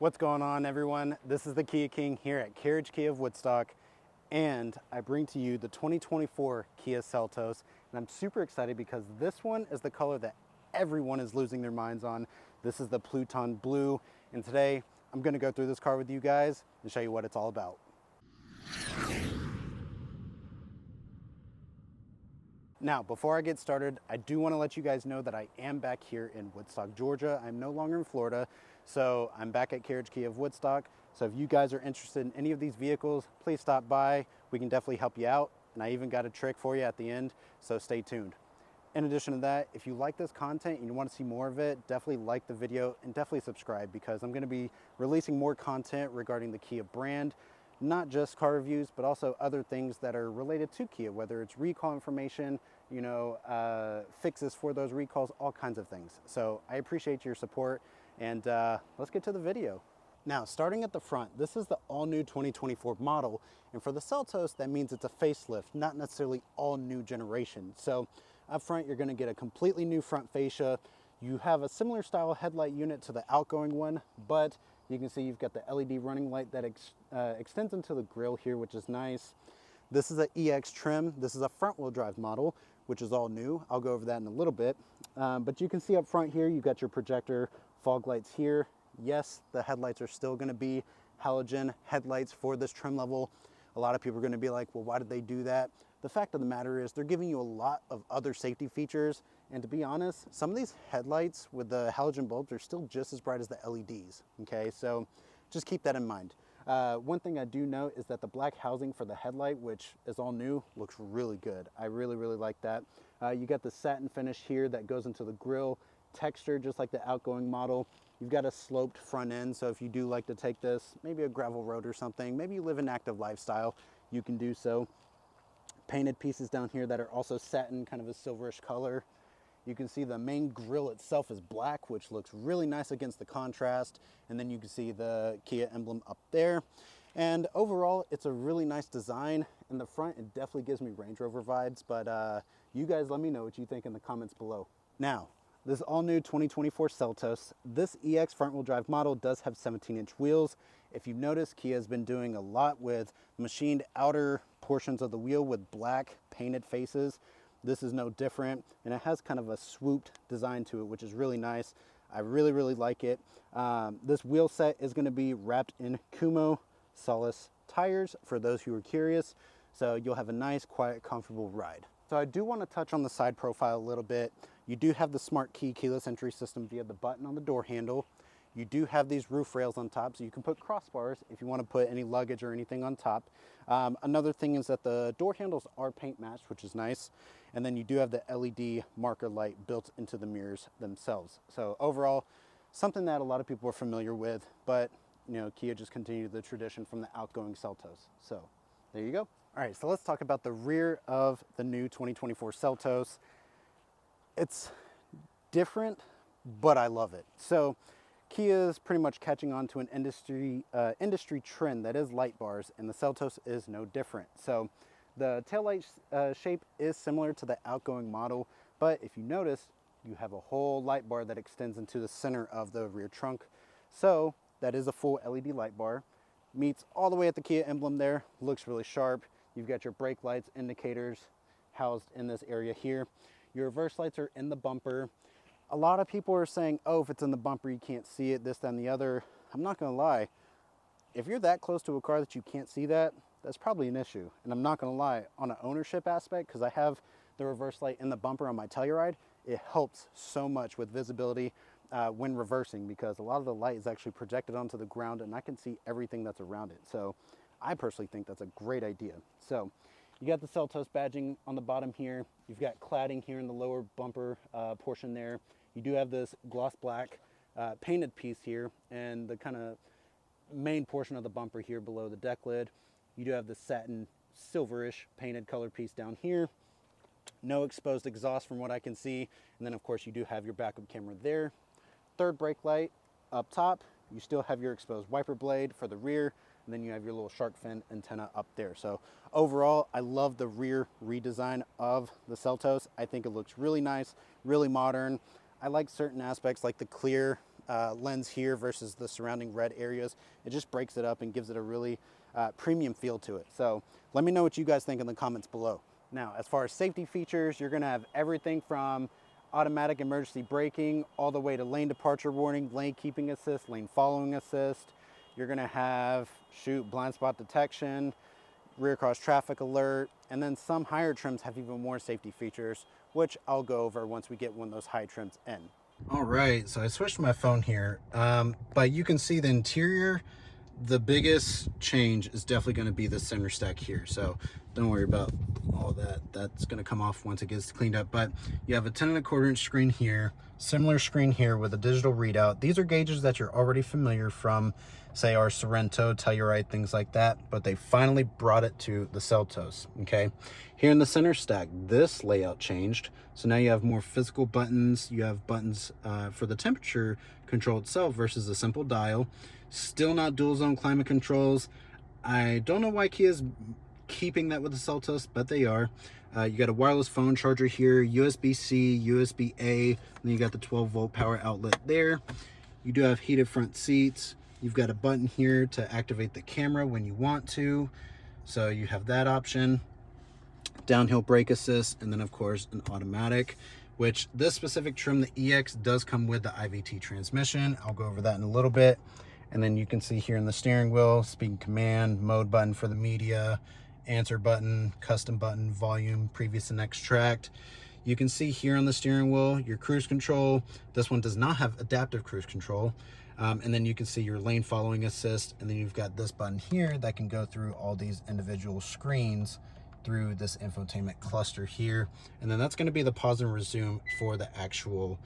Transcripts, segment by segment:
What's going on, everyone? This is the Kia King here at Carriage Kia of Woodstock, and I bring to you the 2024 Kia Seltos. And I'm super excited because this one is the color that everyone is losing their minds on. This is the Pluton Blue, and today I'm going to go through this car with you guys and show you what it's all about. Now, before I get started, I do want to let you guys know that I am back here in Woodstock, Georgia. I'm no longer in Florida, so I'm back at Carriage Kia of Woodstock. So if you guys are interested in any of these vehicles, please stop by. We can definitely help you out. And I even got a trick for you at the end, so stay tuned. In addition to that, if you like this content and you want to see more of it, definitely like the video and definitely subscribe, because I'm going to be releasing more content regarding the Kia brand. Not just car reviews, but also other things that are related to Kia, whether it's recall information, fixes for those recalls, all kinds of things. So I appreciate your support, and let's get to the video. Now, starting at the front, this is the all-new 2024 model, and for the Seltos, that means it's a facelift, not necessarily all new generation. So up front, you're gonna get a completely new front fascia. You have a similar style headlight unit to the outgoing one, but you can see you've got the LED running light that extends into the grille here, which is nice. This is an EX trim. This is a front-wheel drive model, which is all new. I'll go over that in a little bit. But you can see up front here, you've got your projector fog lights here. Yes, the headlights are still gonna be halogen headlights for this trim level. A lot of people are gonna be like, well, why did they do that? The fact of the matter is they're giving you a lot of other safety features. And to be honest, some of these headlights with the halogen bulbs are still just as bright as the LEDs, okay? So just keep that in mind. One thing I do note is that the black housing for the headlight, which is all new, looks really good. I really like that. You got the satin finish here that goes into the grille, texture just like the outgoing model. You've got a sloped front end, so if you do like to take this, maybe a gravel road or something, maybe you live an active lifestyle, you can do so. Painted pieces down here that are also satin, kind of a silverish color. You can see the main grille itself is black, which looks really nice against the contrast. And then you can see the Kia emblem up there. And overall, it's a really nice design. In the front, it definitely gives me Range Rover vibes, but you guys let me know what you think in the comments below. Now, this all new 2024 Seltos, this EX front wheel drive model does have 17-inch wheels. If you've noticed, Kia has been doing a lot with machined outer portions of the wheel with black painted faces. This is no different, and it has kind of a swooped design to it, which is really nice. I really like it. This wheel set is going to be wrapped in Kumo Solace tires for those who are curious. So you'll have a nice, quiet, comfortable ride. So I do want to touch on the side profile a little bit. You do have the smart key keyless entry system via the button on the door handle. You do have these roof rails on top, so you can put crossbars if you want to put any luggage or anything on top. Another thing is that the door handles are paint matched, which is nice. And then you do have the LED marker light built into the mirrors themselves. So overall, something that a lot of people are familiar with, but Kia just continued the tradition from the outgoing Seltos. So there you go. All right, so let's talk about the rear of the new 2024 Seltos. It's different, but I love it. So Kia is pretty much catching on to an industry trend that is light bars, and the Seltos is no different. So the taillight shape is similar to the outgoing model, but if you notice, you have a whole light bar that extends into the center of the rear trunk. So that is a full LED light bar. Meets all the way at the Kia emblem there, looks really sharp. You've got your brake lights, indicators housed in this area here. Your reverse lights are in the bumper. A lot of people are saying, oh, if it's in the bumper, you can't see it, this, that, and the other. I'm not gonna lie. If you're that close to a car that you can't see that, that's probably an issue. And I'm not gonna lie, on an ownership aspect, because I have the reverse light in the bumper on my Telluride, it helps so much with visibility when reversing, because a lot of the light is actually projected onto the ground and I can see everything that's around it. So I personally think that's a great idea. So you got the Seltos badging on the bottom here. You've got cladding here in the lower bumper portion there. You do have this gloss black painted piece here, and the kind of main portion of the bumper here below the deck lid. You do have the satin silverish painted color piece down here. No exposed exhaust from what I can see. And then of course you do have your backup camera there. Third brake light up top. You still have your exposed wiper blade for the rear. And then you have your little shark fin antenna up there. So overall, I love the rear redesign of the Seltos. I think it looks really nice, really modern. I like certain aspects like the clear lens here versus the surrounding red areas. It just breaks it up and gives it a really premium feel to it. So let me know what you guys think in the comments below. Now, as far as safety features, you're gonna have everything from automatic emergency braking all the way to lane departure warning, lane keeping assist, lane following assist. You're gonna have blind spot detection, rear cross traffic alert, and then some higher trims have even more safety features, which I'll go over once we get one of those high trims in. All right, so I switched my phone here, but you can see the interior. The biggest change is definitely going to be the center stack here, so don't worry about all that. That's going to come off once it gets cleaned up. But you have a 10.25 inch screen here, similar screen here with a digital readout. These are gauges that you're already familiar from, say, our Sorento, Telluride, things like that, but they finally brought it to the Seltos. Okay, here in the center stack, this layout changed, so now you have more physical buttons. You have buttons for the temperature control itself versus a simple dial. Still not dual zone climate controls. I don't know why Kia's keeping that with the Seltos, but they are. You got a wireless phone charger here, USB-C, USB-A, and then you got the 12-volt power outlet there. You do have heated front seats. You've got a button here to activate the camera when you want to, so you have that option. Downhill brake assist, and then of course an automatic, which this specific trim, the EX, does come with the IVT transmission. I'll go over that in a little bit. And then you can see here in the steering wheel, speed and command, mode button for the media, answer button, custom button, volume, previous and next tracked. You can see here on the steering wheel, your cruise control. This one does not have adaptive cruise control. And then you can see your lane following assist. And then you've got this button here that can go through all these individual screens through this infotainment cluster here. And then that's going to be the pause and resume for the actual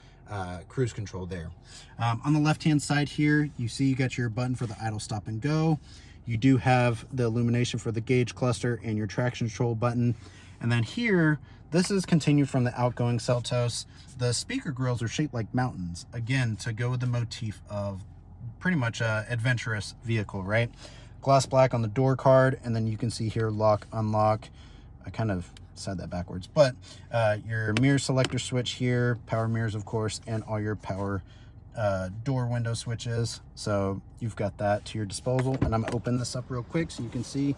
cruise control there. On the left hand side here, you see you got your button for the idle, stop and go. You do have the illumination for the gauge cluster and your traction control button. And then here, this is continued from the outgoing Seltos. The speaker grills are shaped like mountains, again, to go with the motif of pretty much a adventurous vehicle, right? Gloss black on the door card, and then you can see here lock, unlock. I kind of said that backwards, but your mirror selector switch here, power mirrors of course, and all your power door window switches. So you've got that to your disposal. And I'm gonna open this up real quick so you can see you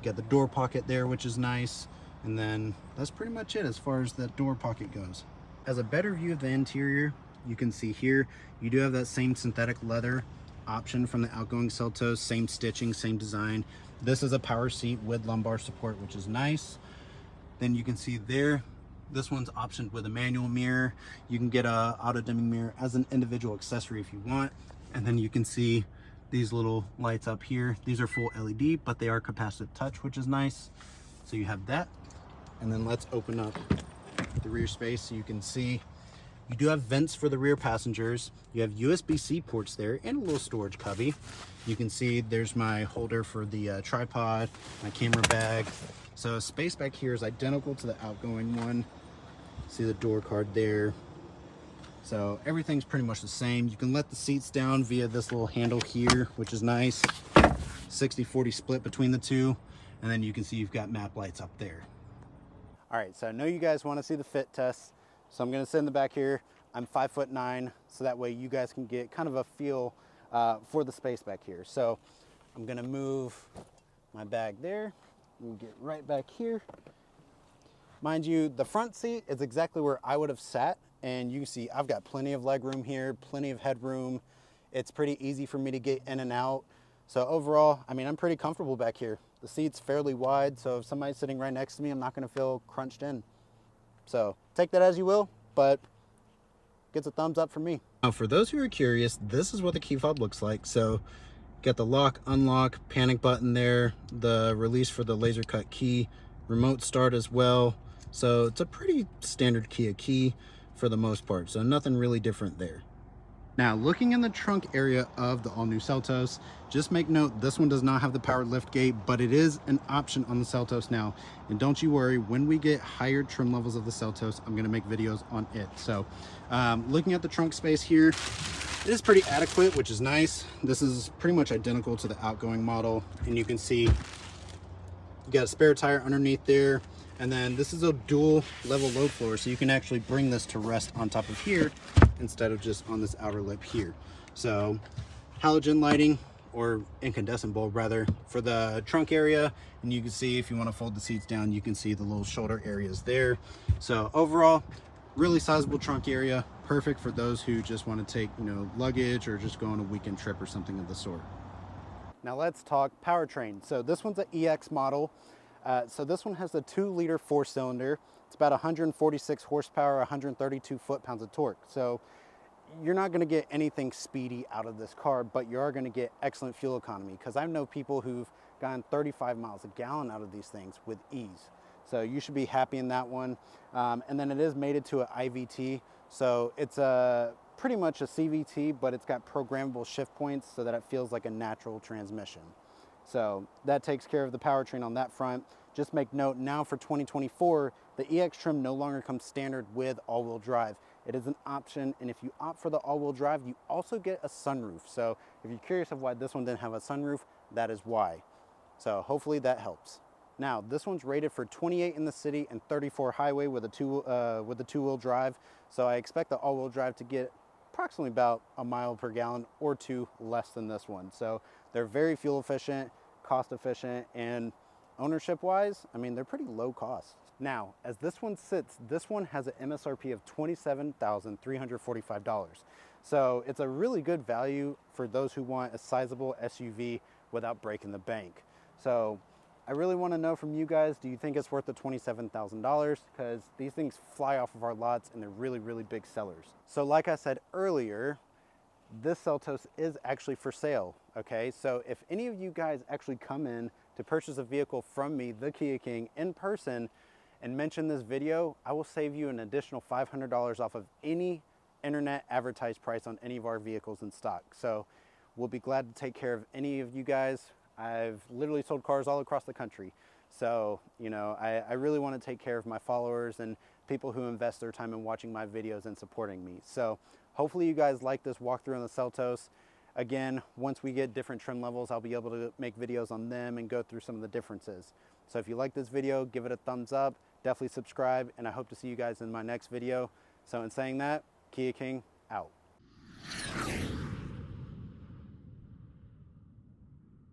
got the door pocket there, which is nice. And then that's pretty much it as far as the door pocket goes. As a better view of the interior, you can see here you do have that same synthetic leather option from the outgoing Seltos, same stitching, same design. This is a power seat with lumbar support, which is nice. Then you can see there, this one's optioned with a manual mirror. You can get a auto dimming mirror as an individual accessory if you want. And then you can see these little lights up here. These are full LED, but they are capacitive touch, which is nice. So you have that. And then let's open up the rear space so you can see you do have vents for the rear passengers. You have USB-C ports there and a little storage cubby. You can see there's my holder for the tripod, my camera bag. So space back here is identical to the outgoing one. See the door card there. So everything's pretty much the same. You can let the seats down via this little handle here, which is nice. 60-40 split between the two. And then you can see you've got map lights up there. All right, so I know you guys want to see the fit test. So I'm gonna sit in the back here. I'm 5'9", so that way you guys can get kind of a feel for the space back here. So I'm gonna move my bag there and get right back here. Mind you, the front seat is exactly where I would have sat, and you can see I've got plenty of leg room here, plenty of headroom. It's pretty easy for me to get in and out. So overall, I mean, I'm pretty comfortable back here. The seat's fairly wide, so if somebody's sitting right next to me, I'm not gonna feel crunched in. So take that as you will, but gets a thumbs up from me. Now, for those who are curious, this is what the key fob looks like. So get the lock, unlock, panic button there, the release for the laser cut key, remote start as well. So it's a pretty standard Kia key for the most part. So nothing really different there. Now, looking in the trunk area of the all-new Seltos, just make note, this one does not have the power lift gate, but it is an option on the Seltos now. And don't you worry, when we get higher trim levels of the Seltos, I'm gonna make videos on it. So, looking at the trunk space here, it is pretty adequate, which is nice. This is pretty much identical to the outgoing model. And you can see, you got a spare tire underneath there. And then this is a dual level load floor, so you can actually bring this to rest on top of here instead of just on this outer lip here. So halogen lighting, or incandescent bulb rather, for the trunk area. And you can see, if you want to fold the seats down, you can see the little shoulder areas there. So overall, really sizable trunk area, perfect for those who just want to take, luggage, or just go on a weekend trip or something of the sort. Now let's talk powertrain. So this one's an EX model. So this one has a 2-liter 4-cylinder. It's about 146 horsepower, 132 foot-pounds of torque. So you're not going to get anything speedy out of this car, but you are going to get excellent fuel economy, because I know people who've gotten 35 miles a gallon out of these things with ease. So you should be happy in that one. And then it is mated to an IVT. So it's pretty much a CVT, but it's got programmable shift points so that it feels like a natural transmission. So that takes care of the powertrain on that front. Just make note, now for 2024, the EX trim no longer comes standard with all-wheel drive. It is an option, and if you opt for the all-wheel drive, you also get a sunroof. So if you're curious of why this one didn't have a sunroof, that is why. So hopefully that helps. Now, this one's rated for 28 in the city and 34 highway with a two-wheel drive. So I expect the all-wheel drive to get approximately about a mile per gallon or two less than this one. So they're very fuel efficient, cost efficient, and ownership wise, I mean, they're pretty low cost. Now, as this one sits, this one has an MSRP of $27,345. So it's a really good value for those who want a sizable SUV without breaking the bank. So I really want to know from you guys, do you think it's worth the $27,000? Because these things fly off of our lots and they're really, really big sellers. So like I said earlier, this Seltos is actually for sale, okay? So if any of you guys actually come in to purchase a vehicle from me, the Kia King, in person, and mention this video, I will save you an additional $500 off of any internet advertised price on any of our vehicles in stock. So we'll be glad to take care of any of you guys. I've literally sold cars all across the country. So, I really want to take care of my followers and people who invest their time in watching my videos and supporting me. So hopefully you guys like this walkthrough on the Seltos. Again, once we get different trim levels, I'll be able to make videos on them and go through some of the differences. So if you like this video, give it a thumbs up, definitely subscribe, and I hope to see you guys in my next video. So in saying that, Kia King out.